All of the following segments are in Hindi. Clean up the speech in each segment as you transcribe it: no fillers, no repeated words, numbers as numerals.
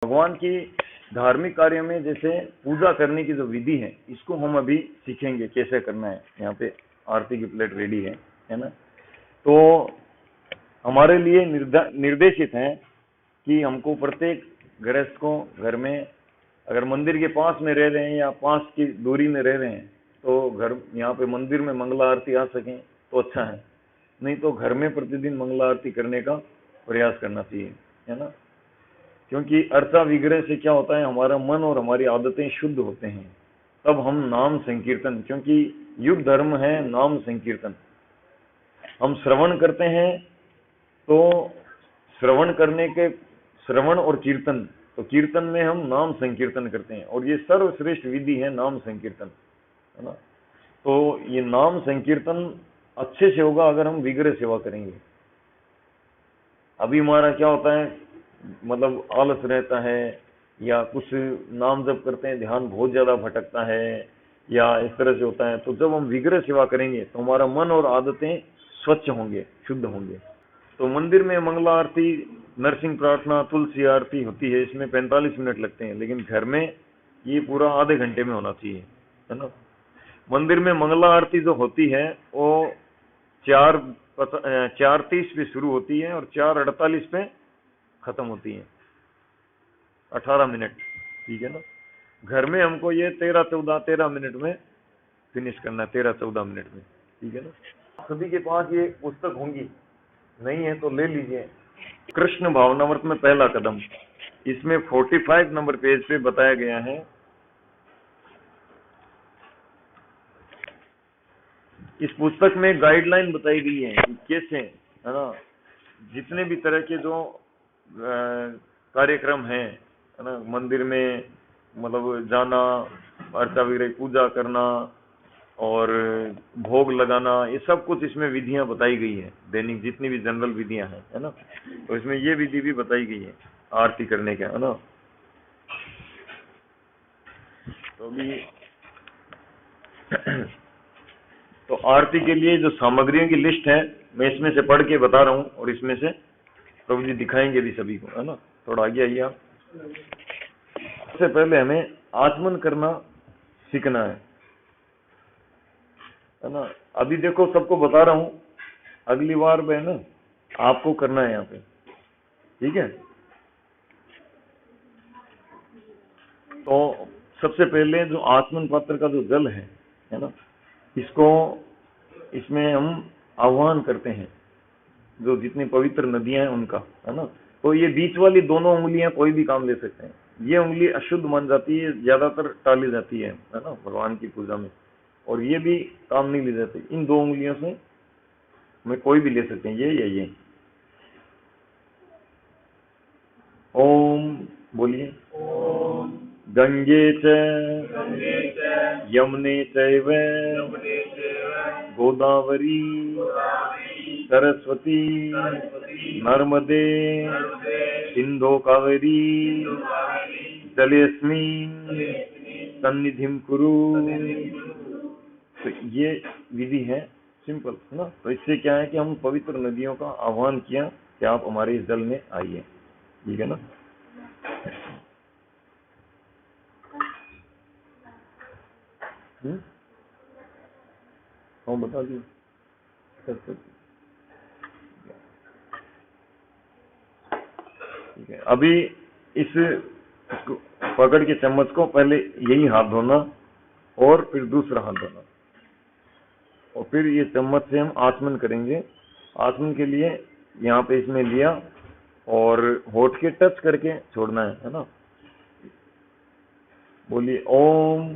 भगवान की धार्मिक कार्य में जैसे पूजा करने की जो विधि है, इसको हम अभी सीखेंगे कैसे करना है। यहाँ पे आरती की प्लेट रेडी है ना। तो हमारे लिए निर्देशित है कि हमको प्रत्येक गृहस्थ को घर में, अगर मंदिर के पास में रह रहे हैं या पास की दूरी में रह रहे हैं, तो घर यहाँ पे मंदिर में मंगला आरती आ सकें तो अच्छा है, नहीं तो घर में प्रतिदिन मंगला आरती करने का प्रयास करना चाहिए, है ना। क्योंकि अर्चा विग्रह से क्या होता है, हमारा मन और हमारी आदतें शुद्ध होते हैं, तब हम नाम संकीर्तन, क्योंकि युग धर्म है नाम संकीर्तन। हम श्रवण करते हैं तो श्रवण करने के श्रवण और कीर्तन, तो कीर्तन में हम नाम संकीर्तन करते हैं, और ये सर्वश्रेष्ठ विधि है नाम संकीर्तन, है ना। तो ये नाम संकीर्तन अच्छे से होगा अगर हम विग्रह सेवा करेंगे। अभी हमारा क्या होता है, मतलब आलस रहता है, या कुछ नाम जप करते हैं ध्यान बहुत ज्यादा भटकता है, या इस तरह से होता है। तो जब हम विग्रह सेवा करेंगे तो हमारा मन और आदतें स्वच्छ होंगे, शुद्ध होंगे। तो मंदिर में मंगला आरती, नरसिंह प्रार्थना, तुलसी आरती होती है, इसमें 45 मिनट लगते हैं, लेकिन घर में ये पूरा आधे घंटे में होना चाहिए, है ना। मंदिर में मंगला आरती जो होती है वो 4:30 पे शुरू होती है और 4:48 पे खत्म होती है, 18 मिनट, ठीक है ना। घर में हमको ये 13 मिनट में फिनिश करना है, 13-14 मिनट में, ठीक है ना। सभी के पास ये पुस्तक होंगी, नहीं है तो ले लीजिए। कृष्ण भावनामृत में पहला कदम, इसमें 45 नंबर पेज पे बताया गया है इस पुस्तक में गाइडलाइन बताई गई है कि कैसे, है ना, जितने भी तरह के जो कार्यक्रम हैं, है ना, मंदिर में मतलब जाना, अर्चा विग्रह पूजा करना और भोग लगाना, ये सब कुछ इसमें विधियां बताई गई है, दैनिक जितनी भी जनरल विधियां हैं, है ना। तो इसमें ये विधि भी बताई गई है आरती करने का, है ना। तो अभी तो आरती के लिए जो सामग्रियों की लिस्ट है, मैं इसमें से पढ़ के बता रहा हूँ, और इसमें से प्रभु जी दिखाएंगे भी सभी को, है ना। थोड़ा आगे आइए आप। सबसे पहले हमें आचमन करना सीखना है ना। अभी देखो सबको बता रहा हूँ, अगली बार में ना आपको करना है यहाँ पे, ठीक है। तो सबसे पहले जो आचमन पात्र का जो जल है ना, इसको इसमें हम आह्वान करते हैं, जो जितनी पवित्र नदियां हैं उनका, है ना। तो ये बीच वाली दोनों उंगलियां कोई भी काम ले सकते हैं, ये उंगली अशुद्ध मान जाती है, ज्यादातर टाली जाती है ना भगवान की पूजा में, और ये भी काम नहीं ले जाती। इन दो उंगलियों से में कोई भी ले सकते हैं, ये या ये। ओम बोलिए। गंगे च यमुने चैव गोदावरी सरस्वती नर्मदे सिंधु कावेरी जलेस्मिन् सन्निधिं कुरु। तो ये विधि है, सिंपल, है ना। तो इससे क्या है कि हम पवित्र नदियों का आह्वान किया कि आप हमारे इस जल में आइए, ठीक है ना। हाँ बता दिए। ठीक है, अभी इस पकड़ के चम्मच को पहले यही हाथ धोना और फिर दूसरा हाथ धोना, और फिर ये चम्मच से हम आचमन करेंगे। आचमन के लिए यहाँ पे इसमें लिया और होठ के टच करके छोड़ना है ना। बोलिए ओम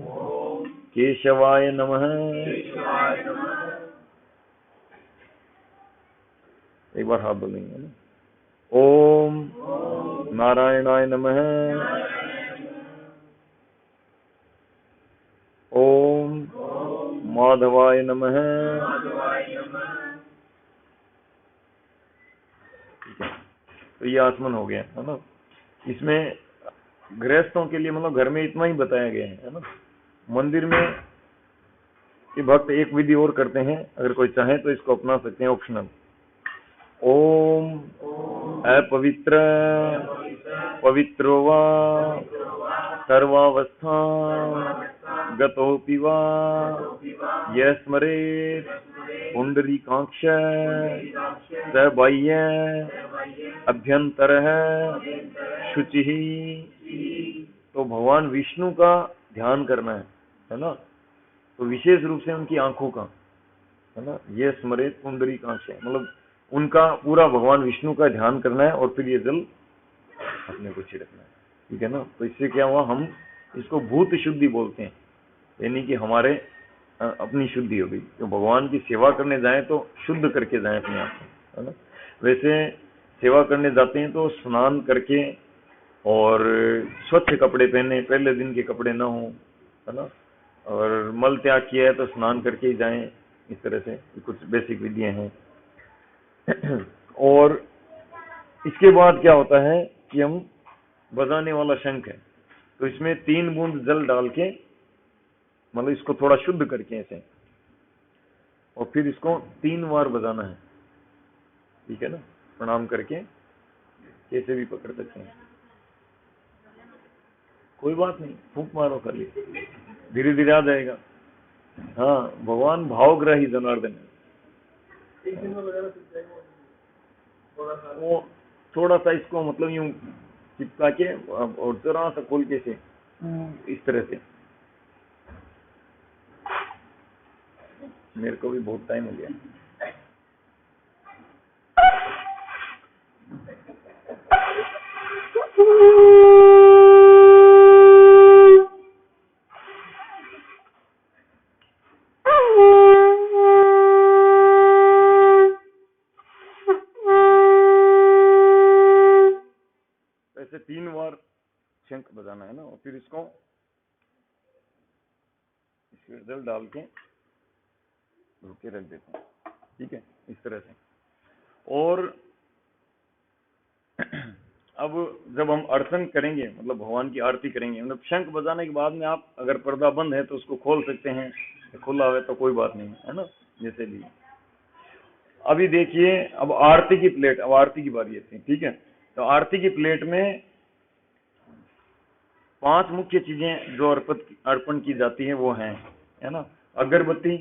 केशवाय नमः। एक बार हाथ बोलेंगे ना। ओम नारायणाय नमः। ओम माधवाय नमः। ठीक है, तो ये आचमन हो गया, है ना। इसमें गृहस्थों के लिए मतलब घर में इतना ही बताया गया है ना। मंदिर में ये भक्त एक विधि और करते हैं, अगर कोई चाहे तो इसको अपना सकते हैं, ऑप्शनल। ओम अपवित्र पवित्रो वा सर्वावस्था गतोऽपि वा यः स्मरेत् पुंडरीकाक्ष स बाह्य अभ्यंतरः शुचिः। तो भगवान विष्णु का ध्यान करना है ना, तो विशेष रूप से उनकी आंखों का, है ना, ये स्मरेत पुंडरीकाक्ष है, मतलब उनका पूरा भगवान विष्णु का ध्यान करना है और फिर ये जल अपने को छिड़कना है, ठीक है ना। तो इससे क्या हुआ, हम इसको भूत शुद्धि बोलते हैं, यानी कि हमारे अपनी शुद्धि हो गई। तो भगवान की सेवा करने जाए तो शुद्ध करके जाए अपने आप को, है ना। वैसे सेवा करने जाते हैं तो स्नान करके और स्वच्छ कपड़े पहने, पहले दिन के कपड़े ना हो, है ना, और मल त्याग किया है तो स्नान करके ही जाएं। इस तरह से कुछ बेसिक विधियां हैं। और इसके बाद क्या होता है कि हम बजाने वाला शंख है, तो इसमें 3 बूंद जल डाल के, मतलब इसको थोड़ा शुद्ध करके ऐसे, और फिर इसको 3 बार बजाना है, ठीक है ना। प्रणाम करके कैसे भी पकड़ सकते हैं, कोई बात नहीं, फूंक मारो खाली, धीरे धीरे आ जाएगा। हाँ, भगवान भावग्राही जनार्दन है। वो थोड़ा सा इसको मतलब यूं चिपका के और जरा सा खोल के से इस तरह से। मेरे को भी बहुत टाइम हो गया। ऐसे 3 बार शंख बजाना है ना, और फिर इसको इसमें जल डाल के रुके रख देते हैं, ठीक है, इस तरह से। और अब जब हम अर्चन करेंगे, मतलब भगवान की आरती करेंगे, मतलब शंख बजाने के बाद में आप अगर पर्दा बंद है तो उसको खोल सकते हैं, खुला है तो कोई बात नहीं, है ना, जैसे भी। अभी देखिए, अब आरती की प्लेट, अब आरती की बारी है, ठीक है। तो आरती की प्लेट में 5 मुख्य चीजें जो अर्पण की जाती है वो हैं, है ना। अगरबत्ती,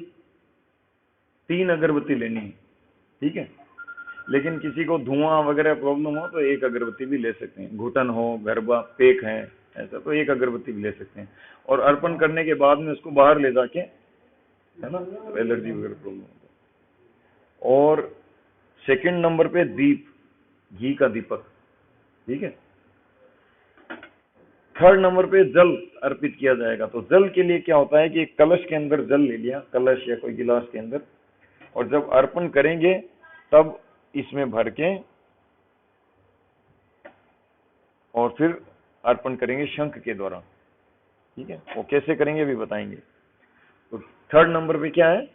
3 अगरबत्ती लेनी है, ठीक है। लेकिन किसी को धुआं वगैरह प्रॉब्लम हो तो 1 अगरबत्ती भी ले सकते हैं, घुटन हो, गरबा पेक है ऐसा, तो 1 अगरबत्ती भी ले सकते हैं। और अर्पण करने के बाद में उसको बाहर ले जाके, है ना, एलर्जी वगैरह प्रॉब्लम हो। और सेकंड नंबर पे दीप, घी का दीपक, ठीक है। थर्ड नंबर पे जल अर्पित किया जाएगा। तो जल के लिए क्या होता है कि एक कलश के अंदर जल ले लिया, कलश या कोई गिलास के अंदर, और जब अर्पण करेंगे तब इसमें भर के और फिर अर्पण करेंगे शंख के द्वारा, ठीक है। वो कैसे करेंगे भी बताएंगे। तो थर्ड नंबर पे क्या है,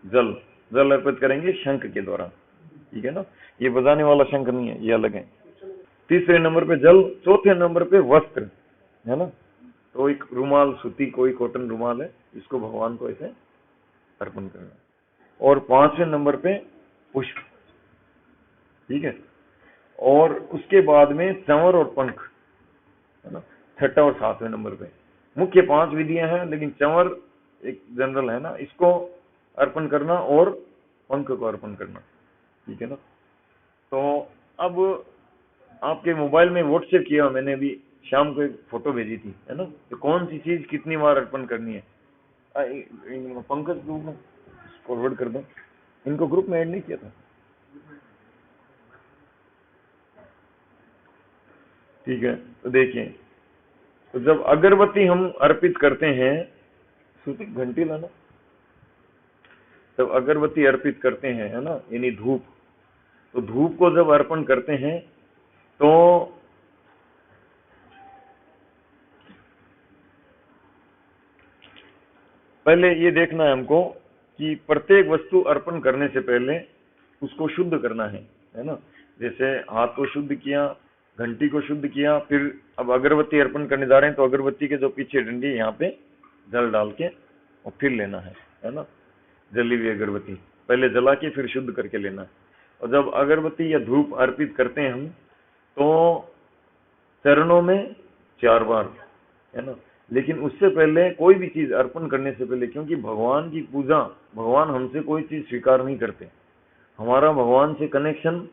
जल, जल अर्पित करेंगे शंख के द्वारा, ठीक है ना। ये बजाने वाला शंख नहीं है, ये अलग है। तीसरे नंबर पे जल, चौथे नंबर पे वस्त्र, है ना। तो एक रुमाल, सूती कोई कॉटन रुमाल है, इसको भगवान को ऐसे अर्पण करना। और 5वें नंबर पे पुष्प, ठीक है। और उसके बाद में चंवर और पंख, है ना, 6ठा और 7वें नंबर पे। मुख्य 5 विधियां हैं, लेकिन चंवर एक जनरल है ना, इसको अर्पण करना और पंख को अर्पण करना, ठीक है ना। तो अब आपके मोबाइल में व्हाट्सएप किया मैंने, अभी शाम को एक फोटो भेजी थी, है ना, तो कौन सी चीज कितनी बार अर्पण करनी है। पंकज ग्रुप में फॉरवर्ड कर दो, इनको ग्रुप में ऐड नहीं किया था, ठीक है। तो देखिए, तो जब अगरबत्ती हम अर्पित करते हैं, सूती घंटी लाना, जब अगरबत्ती अर्पित करते हैं, है ना, यानी धूप, तो धूप को जब अर्पण करते हैं तो पहले ये देखना है हमको कि प्रत्येक वस्तु अर्पण करने से पहले उसको शुद्ध करना है ना। जैसे हाथ को शुद्ध किया, घंटी को शुद्ध किया, फिर अब अगरबत्ती अर्पण करने जा रहे हैं तो अगरबत्ती के जो पीछे डंडी है यहाँ पे जल डाल के और फिर लेना है ना। जली हुई अगरबत्ती पहले जला के फिर शुद्ध करके लेना है। और जब अगरबत्ती या धूप अर्पित करते हैं हम, तो चरणों में 4 बार, है ना। लेकिन उससे पहले कोई भी चीज अर्पण करने से पहले, क्योंकि भगवान की पूजा, भगवान हमसे कोई चीज स्वीकार नहीं करते, हमारा भगवान से कनेक्शन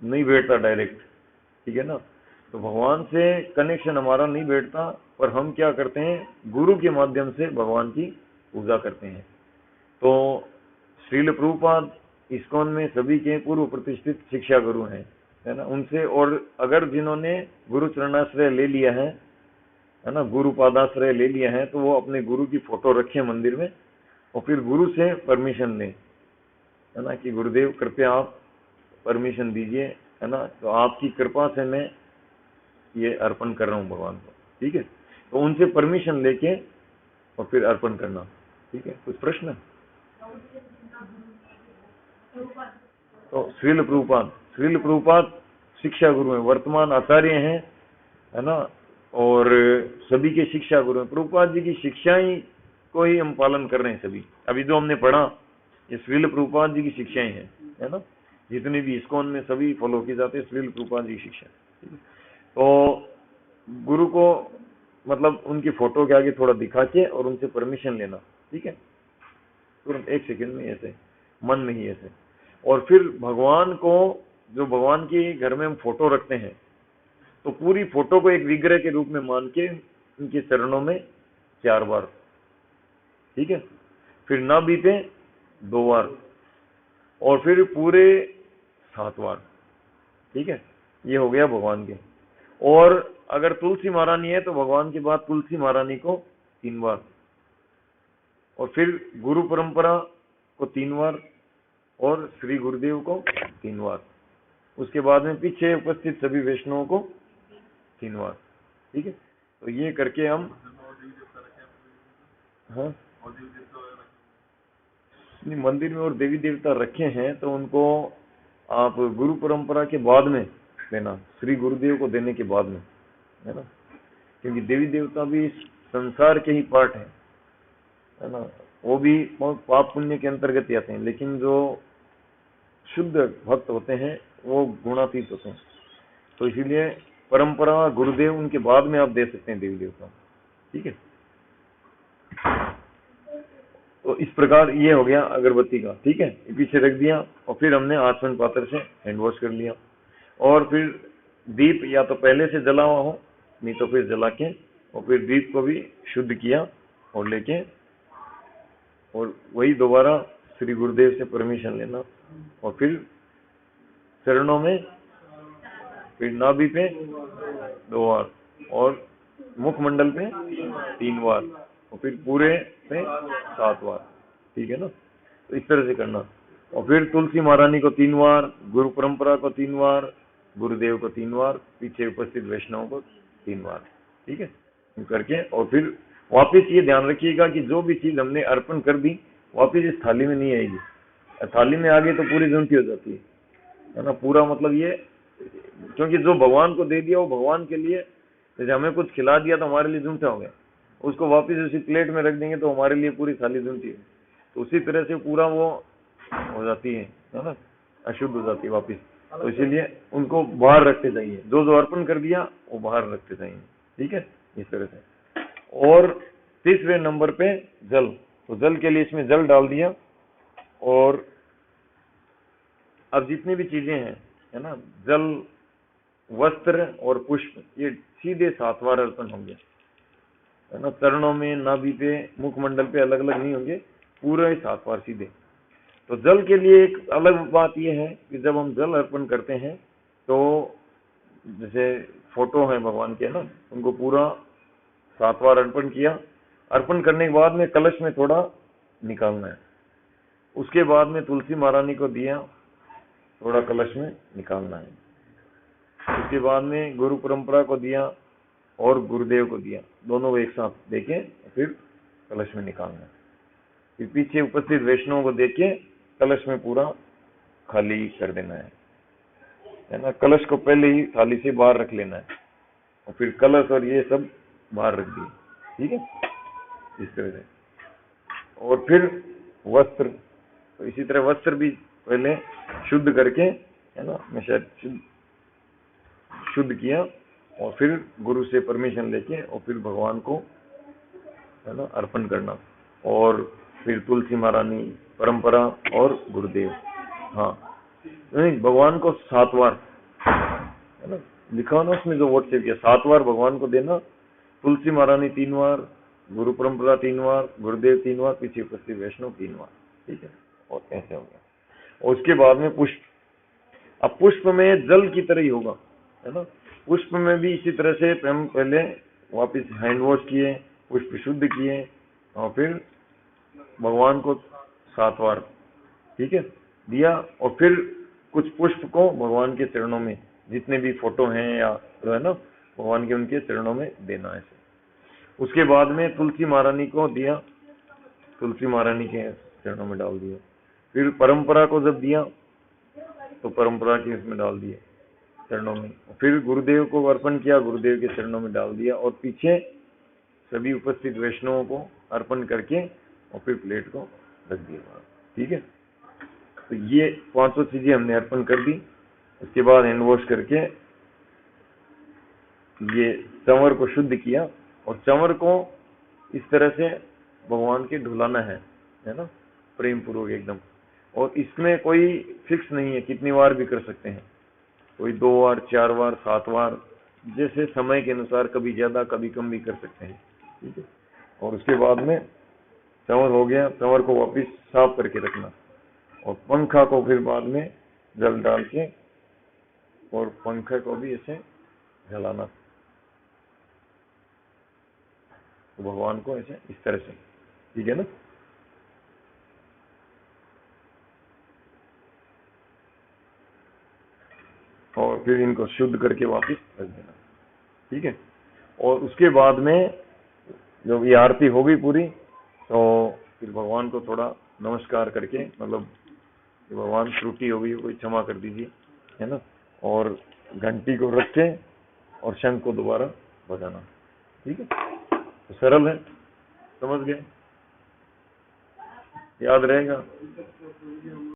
नहीं बैठता डायरेक्ट, ठीक है ना। तो भगवान से कनेक्शन हमारा नहीं बैठता, पर हम क्या करते हैं, गुरु के माध्यम से भगवान की पूजा करते हैं। तो श्रील प्रभुपाद इस्कॉन में सभी के पूर्व प्रतिष्ठित शिक्षा गुरु हैं, है ना। उनसे, और अगर जिन्होंने गुरु चरणाश्रय ले लिया है ना, गुरु पादाश्रय ले लिया है, तो वो अपने गुरु की फोटो रखें मंदिर में, और फिर गुरु से परमिशन लें, है ना, कि गुरुदेव कृपया आप परमिशन दीजिए, है ना, तो आपकी कृपा से मैं ये अर्पण कर रहा हूँ भगवान को, ठीक है। तो उनसे परमिशन लेके और फिर अर्पण करना, ठीक है। कुछ प्रश्न? तो श्रील प्रभुपाद शिक्षा गुरु हैं, वर्तमान आचार्य हैं, है ना, और सभी के शिक्षा गुरु हैं। प्रभुपाद जी की शिक्षाएं को ही हम पालन कर रहे हैं सभी। अभी जो हमने पढ़ा ये श्रील प्रभुपाद जी की शिक्षाएं हैं, है ना। जितने भी इस्कॉन में सभी फॉलो की जाते हैं श्रील प्रभुपाद जी की शिक्षा। तो गुरु को मतलब उनकी फोटो के आगे थोड़ा दिखा के और उनसे परमिशन लेना, ठीक है, तुरंत 1 सेकंड में, ऐसे मन में ही ऐसे। और फिर भगवान को, जो भगवान के घर में हम फोटो रखते हैं, तो पूरी फोटो को एक विग्रह के रूप में मान के उनके चरणों में 4 बार, ठीक है। फिर नाभि पे 2 बार, और फिर पूरे 7 बार, ठीक है। ये हो गया भगवान के। और अगर तुलसी महारानी है तो भगवान के बाद तुलसी महारानी को 3 बार, और फिर गुरु परंपरा को 3 बार, और श्री गुरुदेव को 3 बार। उसके बाद में पीछे उपस्थित सभी वैष्णवों को 3 बार, ठीक है। तो ये करके हम, हाँ, मंदिर में और देवी देवता रखे हैं, तो उनको आप गुरु परंपरा के बाद में देना, श्री गुरुदेव को देने के बाद में, है ना। क्योंकि देवी देवता भी इस संसार के ही पार्ट है ना, वो भी पाप पुण्य के अंतर्गत आते हैं, लेकिन जो शुद्ध भक्त होते हैं वो गुणातीत होते हैं। तो इसीलिए परंपरा गुरुदेव उनके बाद में आप दे सकते हैं देवी देवता, ठीक है। तो इस प्रकार ये हो गया अगरबत्ती का, ठीक है। पीछे रख दिया, और फिर हमने आचमन पात्र से हैंड वॉश कर लिया, और फिर दीप या तो पहले से जला हुआ हो, नहीं तो फिर जला के, और फिर दीप को भी शुद्ध किया और लेके, और वही दोबारा श्री गुरुदेव से परमिशन लेना, और फिर चरणों में, फिर नाभि पे 2 बार, और मुखमंडल पे 3 बार, और फिर पूरे पे 7 बार, ठीक है ना। तो इस तरह से करना। और फिर तुलसी महारानी को 3 बार, गुरु परंपरा को 3 बार, गुरुदेव को 3 बार, पीछे उपस्थित वैष्णव को 3 बार, ठीक है, करके। और फिर वापिस ये ध्यान रखिएगा कि जो भी चीज हमने अर्पण कर दी वापिस इस थाली में नहीं आएगी। थाली में आ गई तो पूरी जुनती हो जाती है ना, पूरा मतलब ये, क्योंकि जो भगवान को दे दिया वो भगवान के लिए, जैसे हमें कुछ खिला दिया तो हमारे लिए जुनता हो गया, उसको वापिस उसी प्लेट में रख देंगे तो हमारे लिए पूरी थाली जुनती है। तो उसी तरह से पूरा वो हो जाती है ना, अशुद्ध हो जाती है वापिस। तो इसीलिए उनको बाहर रखते जाइए, जो जो अर्पण कर दिया वो बाहर रखते जाइए, ठीक है, इस तरह से। और तीसरे नंबर पे जल, तो जल के लिए इसमें जल डाल दिया, और अब जितनी भी चीजें हैं, है ना, जल, वस्त्र और पुष्प, ये सीधे 7 बार अर्पण होंगे, है ना। चरणों में, नाभि पे, मुखमंडल पे अलग अलग नहीं होंगे, पूरे 7 बार सीधे। तो जल के लिए एक अलग बात यह है कि जब हम जल अर्पण करते हैं तो जैसे फोटो है भगवान के ना, उनको पूरा 7 बार अर्पण किया, अर्पण करने के बाद में कलश में थोड़ा निकालना है, उसके बाद में तुलसी महारानी को दिया, थोड़ा कलश में निकालना है, उसके बाद में गुरु परंपरा को दिया और गुरुदेव को दिया, दोनों को एक साथ देके फिर कलश में निकालना है। फिर पीछे उपस्थित वैष्णव को देके कलश में पूरा खाली कर देना है ना। कलश को पहले ही थाली से बाहर रख लेना है, और फिर कलश और ये सब बाहर रख दिए, ठीक है, इस तरह से। और फिर वस्त्र, तो इसी तरह वस्त्र भी पहले शुद्ध करके, है ना, मैं शायद शुद्ध किया, और फिर गुरु से परमिशन लेके और फिर भगवान को है ना अर्पण करना। और फिर तुलसी महारानी, परंपरा और गुरुदेव। हाँ नहीं, भगवान को 7 बार है ना लिखा ना उसमें जो व्हाट्सएप किया, 7 बार भगवान को देना। तुलसी महारानी 3 बार, गुरु परंपरा 3 बार, गुरुदेव 3 बार, पीछे उपस्थित वैष्णव 3 बार। ठीक है, और ऐसे हो गया। और उसके बाद में पुष्प। अब पुष्प में जल की तरह ही होगा, है ना। पुष्प में भी इसी तरह से हम पहले वापस हैंड वॉश किए, पुष्प शुद्ध किए, और फिर भगवान को 7 बार, ठीक है, दिया। और फिर कुछ पुष्प को भगवान के चरणों में, जितने भी फोटो हैं या जो है ना भगवान के, उनके चरणों में देना है। उसके बाद में तुलसी महारानी को दिया, तुलसी महारानी के चरणों में डाल दिया। फिर परंपरा को जब दिया तो परंपरा के इसमें डाल दिया चरणों में। फिर गुरुदेव को अर्पण किया, गुरुदेव के चरणों में डाल दिया। और पीछे सभी उपस्थित वैष्णवों को अर्पण करके और फिर प्लेट को रख दिया। ठीक है, तो ये 500 चीजें हमने अर्पण कर दी। उसके बाद हैंड वॉश करके ये चंवर को शुद्ध किया। और चंवर को इस तरह से भगवान के ढुलाना है ना, प्रेम पूर्वक एकदम। और इसमें कोई फिक्स नहीं है, कितनी बार भी कर सकते हैं, कोई 2 बार, 4 बार, 7 बार, जैसे समय के अनुसार, कभी ज्यादा कभी कम भी कर सकते हैं। ठीक है, और उसके बाद में चंवर हो गया, चंवर को वापस साफ करके रखना। और पंखा को फिर बाद में जल डाल के और पंखे को भी ऐसे जलाना, तो भगवान को ऐसे इस तरह से। ठीक है ना। और फिर इनको शुद्ध करके वापस रख देना। ठीक है, और उसके बाद में जब ये आरती हो गई पूरी, तो फिर भगवान को थोड़ा नमस्कार करके, मतलब भगवान त्रुटि हो गई कोई क्षमा कर दीजिए, है ना। और घंटी को रख के और शंख को दोबारा बजाना। ठीक है, तो सरल है, समझ गए, याद रहेगा।